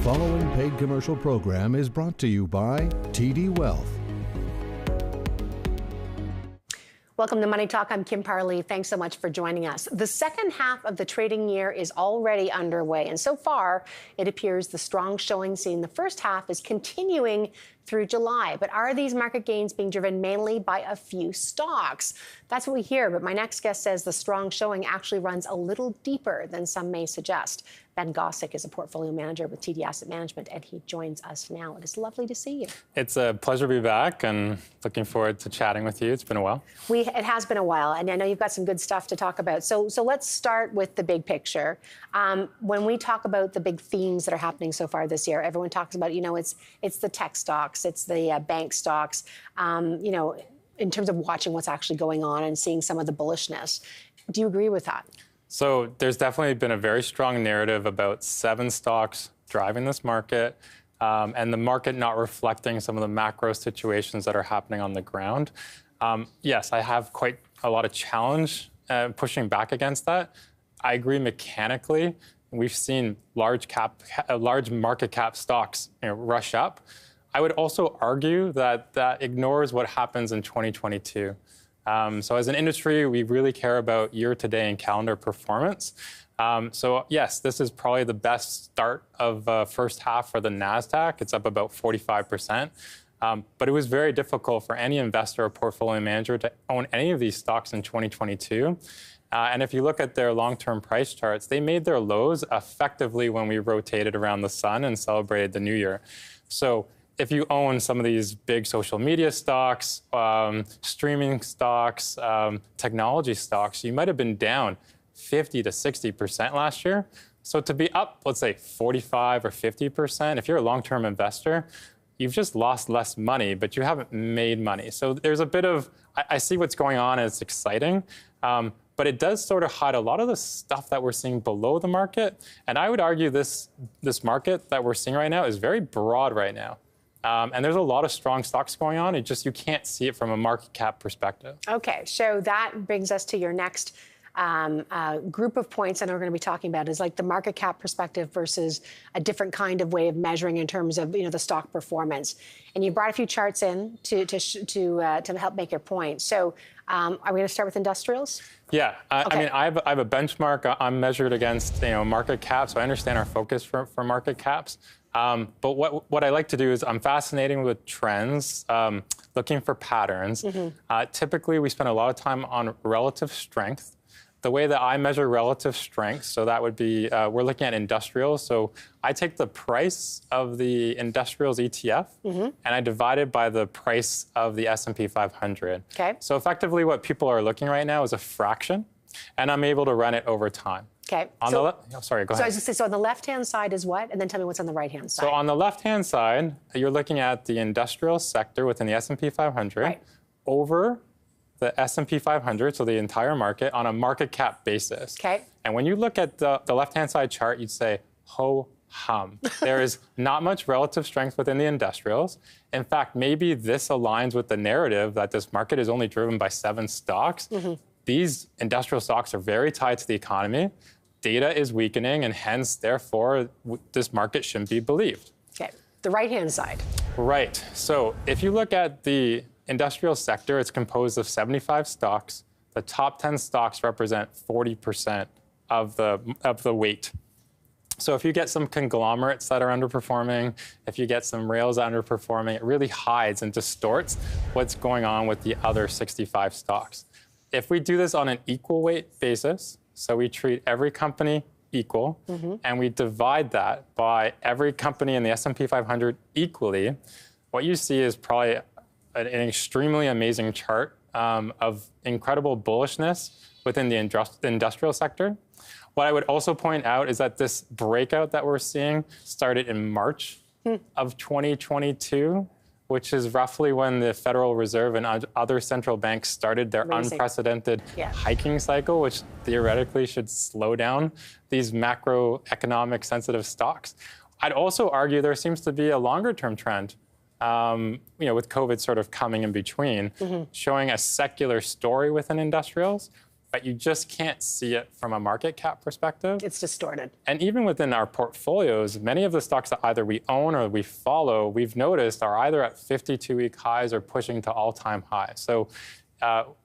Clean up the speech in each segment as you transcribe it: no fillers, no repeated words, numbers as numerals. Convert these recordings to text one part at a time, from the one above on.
following paid commercial program is brought to you by TD Wealth. Welcome to Money Talk. I'm Kim Parley. Thanks so much for joining us. The second half of the trading year is already underway, and so far, it appears the strong showing seen in the first half is continuing through July. But are these market gains being driven mainly by a few stocks? That's what we hear, but my next guest says the strong showing actually runs a little deeper than some may suggest. Ben Gossack is a portfolio manager with TD Asset Management, and he joins us now. It is lovely to see you. It's a pleasure to be back, and looking forward to chatting with you. It's been a while. It has been a while, and I know you've got some good stuff to talk about. So let's start with the big picture. When we talk about the big themes that are happening so far this year, everyone talks about, it's the tech stocks, it's the bank stocks, in terms of watching what's actually going on and seeing some of the bullishness. Do you agree with that? So there's definitely been a very strong narrative about 7 stocks driving this market, and the market not reflecting some of the macro situations that are happening on the ground. Yes, I have quite a lot of challenge pushing back against that. I agree mechanically. We've seen large market cap stocks rush up. I would also argue that that ignores what happens in 2022. So as an industry, we really care about year-to-date and calendar performance. So yes, this is probably the best start of first half for the NASDAQ. It's up about 45%. But it was very difficult for any investor or portfolio manager to own any of these stocks in 2022. And if you look at their long-term price charts, they made their lows effectively when we rotated around the sun and celebrated the new year. So if you own some of these big social media stocks, streaming stocks, technology stocks, you might have been down 50 to 60% last year. So to be up, let's say 45 or 50%, if you're a long-term investor, you've just lost less money, but you haven't made money. So there's a bit of, I see what's going on and it's exciting, but it does sort of hide a lot of the stuff that we're seeing below the market. And I would argue this market that we're seeing right now is very broad right now. And there's a lot of strong stocks going on. You can't see it from a market cap perspective. Okay, so that brings us to your next group of points, and we're going to be talking about is like the market cap perspective versus a different kind of way of measuring in terms of the stock performance. And you brought a few charts in to help make your point. So are we going to start with industrials? Yeah, Okay. I mean, I have a benchmark. I'm measured against market caps, so I understand our focus for market caps. But what I like to do is I'm fascinated with trends, looking for patterns. Typically, we spend a lot of time on relative strength. The way that I measure relative strength, so that would be, we're looking at industrials. So I take the price of the industrials ETF and I divide it by the price of the S&P 500. Okay. So effectively what people are looking right now is a fraction, and I'm able to run it over time. Okay. Sorry, go ahead. So on the left-hand side is what? And then tell me what's on the right-hand side. So on the left-hand side, you're looking at the industrial sector within the S&P 500 over the S&P 500, so the entire market, on a market cap basis. Okay. And when you look at the left-hand side chart, you'd say, ho-hum. There is not much relative strength within the industrials. In fact, maybe this aligns with the narrative that this market is only driven by 7 stocks. These industrial stocks are very tied to the economy. Data is weakening, and hence, therefore, this market shouldn't be believed. Okay. The right-hand side. Right. So if you look at the industrial sector, it's composed of 75 stocks. The top 10 stocks represent 40% of the weight. So if you get some conglomerates that are underperforming, if you get some rails underperforming, it really hides and distorts what's going on with the other 65 stocks. If we do this on an equal weight basis, so we treat every company equal, and we divide that by every company in the S&P 500 equally, what you see is probably an extremely amazing chart of incredible bullishness within the industrial sector. What I would also point out is that this breakout that we're seeing started in March of 2022, which is roughly when the Federal Reserve and other central banks started their unprecedented hiking cycle, which theoretically should slow down these macroeconomic sensitive stocks. I'd also argue there seems to be a longer-term trend, with COVID sort of coming in between, showing a secular story within industrials. but you just can't see it from a market cap perspective. It's distorted. And even within our portfolios, many of the stocks that either we own or we follow, we've noticed are either at 52-week highs or pushing to all-time highs. So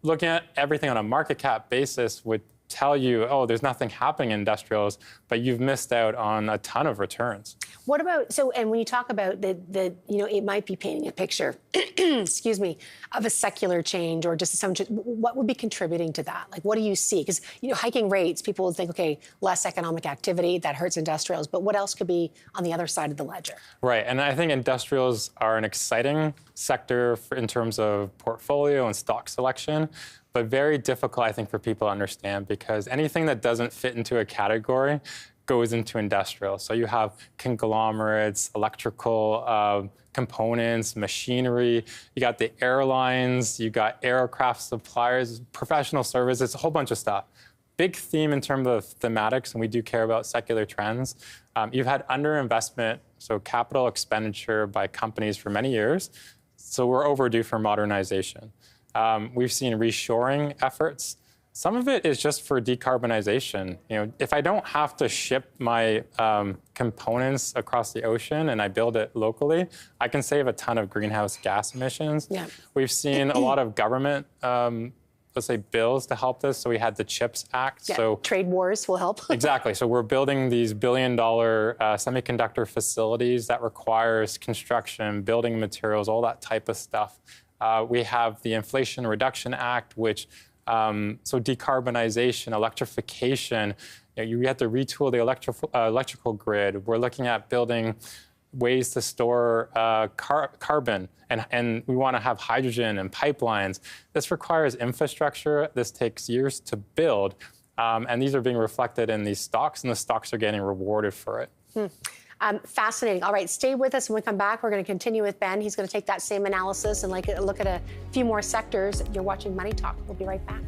looking at everything on a market cap basis would tell you, oh, there's nothing happening in industrials, but you've missed out on a ton of returns. What about, and when you talk about it might be painting a picture, excuse me, of a secular change or just some, what would be contributing to that? Like, what do you see? Because, hiking rates, people would think, okay, less economic activity, that hurts industrials, but what else could be on the other side of the ledger? Right, and I think industrials are an exciting sector in terms of portfolio and stock selection, but very difficult, I think, for people to understand because anything that doesn't fit into a category goes into industrial. So you have conglomerates, electrical components, machinery, you got the airlines, you got aircraft suppliers, professional services, a whole bunch of stuff. Big theme in terms of thematics, and we do care about secular trends. You've had underinvestment, so capital expenditure by companies for many years. So we're overdue for modernization. We've seen reshoring efforts. Some of it is just for decarbonization. If I don't have to ship my components across the ocean and I build it locally, I can save a ton of greenhouse gas emissions. Yeah. We've seen a lot of government, let's say, bills to help this. So we had the CHIPS Act. Yeah, so trade wars will help. Exactly. So we're building these billion-dollar semiconductor facilities that requires construction, building materials, all that type of stuff. We have the Inflation Reduction Act, which, so decarbonization, electrification, you have to retool the electrical grid. We're looking at building ways to store carbon, and we want to have hydrogen and pipelines. This requires infrastructure. This takes years to build, and these are being reflected in these stocks, and the stocks are getting rewarded for it. Fascinating. All right, stay with us. When we come back, we're going to continue with Ben. He's going to take that same analysis and look at a few more sectors. You're watching Money Talk. We'll be right back.